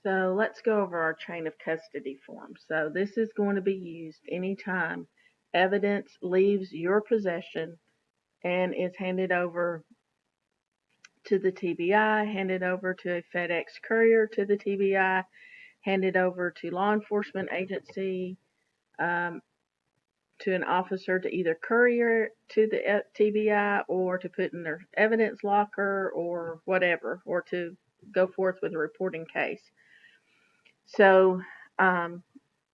So let's go over our chain of custody form. So this is going to be used anytime evidence leaves your possession and is handed over to the TBI, handed over to a FedEx courier to the TBI, handed over to law enforcement agency, um, to an officer to either courier to the TBI or to put in their evidence locker or whatever, or to go forth with a reporting case. So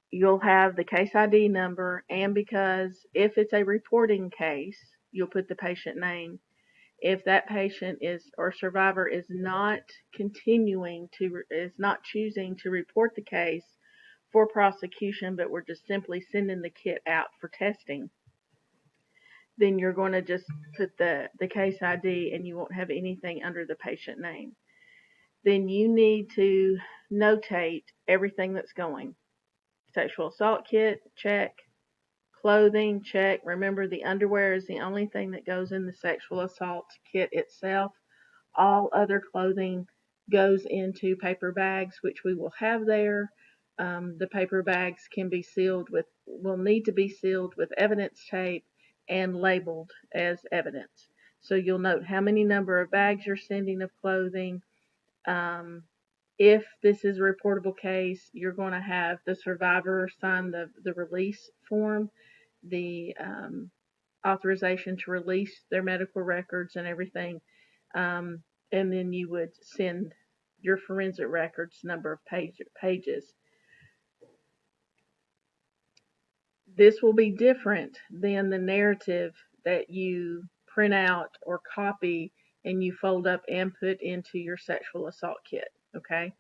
you'll have the case ID number, and because if it's a reporting case, you'll put the patient name. If that patient is or survivor is not choosing to report the case for prosecution, but we're just simply sending the kit out for testing, then you're going to just put the case ID and you won't have anything under the patient name. Then you need to notate everything that's going. Sexual assault kit, check. Clothing, check. Remember, the underwear is the only thing that goes in the sexual assault kit itself. All other clothing goes into paper bags, which we will have there. The paper bags will need to be sealed with evidence tape and labeled as evidence. So you'll note how many number of bags you're sending of clothing. If this is a reportable case, you're going to have the survivor sign the release form, the authorization to release their medical records and everything. And then you would send your forensic records number of pages. This will be different than the narrative that you print out or copy and you fold up and put into your sexual assault kit, okay?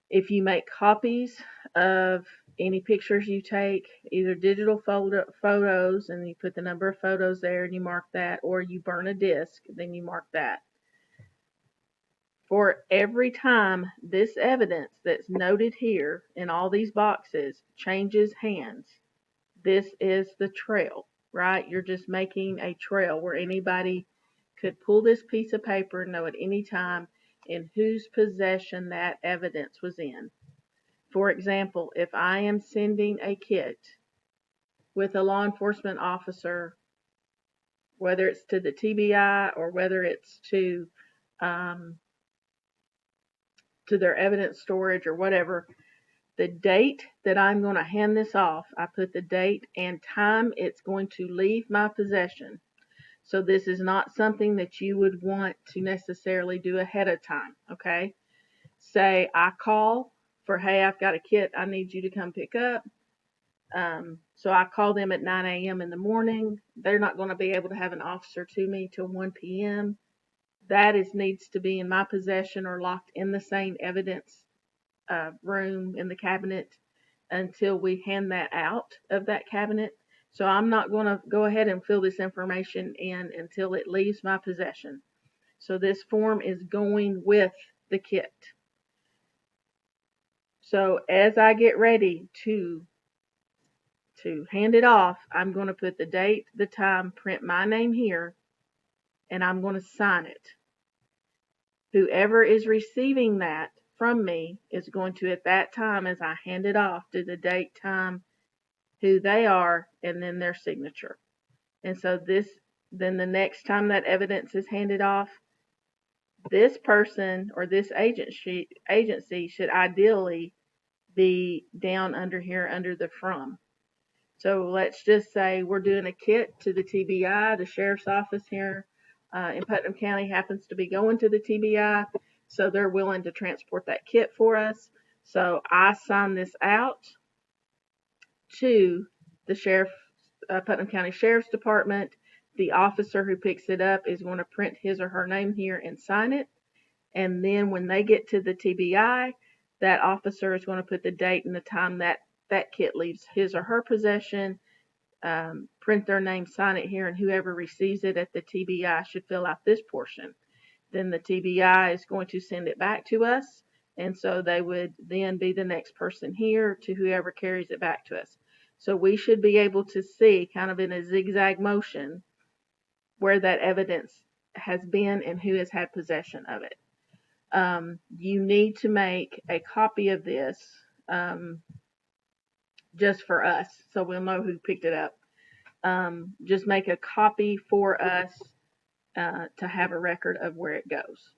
If you make copies of any pictures you take, either digital photos and you put the number of photos there and you mark that, or you burn a disc, then you mark that. For every time this evidence that's noted here in all these boxes changes hands, this is the trail, right? You're just making a trail where anybody could pull this piece of paper and know at any time in whose possession that evidence was in. For example, if I am sending a kit with a law enforcement officer, whether it's to the TBI or whether it's to their evidence storage or whatever, the date that I'm going to hand this off, I put the date and time it's going to leave my possession. So this is not something that you would want to necessarily do ahead of time, okay? Say I call for, hey, I've got a kit I need you to come pick up. So I call them at 9 a.m. in the morning. They're not going to be able to have an officer to me till 1 p.m. That needs to be in my possession or locked in the same evidence room in the cabinet until we hand that out of that cabinet. So I'm not going to go ahead and fill this information in until it leaves my possession. So this form is going with the kit. So as I get ready to hand it off, I'm going to put the date, the time, print my name here, and I'm going to sign it. Whoever is receiving that from me is going to, at that time, as I hand it off, do the date, time, who they are, and then their signature. And so then the next time that evidence is handed off, this person or this agency should ideally be down under here under the from. So let's just say we're doing a kit to the TBI. The sheriff's office here in Putnam County happens to be going to the TBI, so they're willing to transport that kit for us. So I sign this out to the Putnam County Sheriff's Department. The officer who picks it up is going to print his or her name here and sign it. And then when they get to the TBI, that officer is going to put the date and the time that kit leaves his or her possession, print their name, sign it here, and whoever receives it at the TBI should fill out this portion. Then the TBI is going to send it back to us, and so they would then be the next person here to whoever carries it back to us. So we should be able to see, kind of in a zigzag motion, where that evidence has been and who has had possession of it. You need to make a copy of this just for us, so we'll know who picked it up. Just make a copy for us to have a record of where it goes.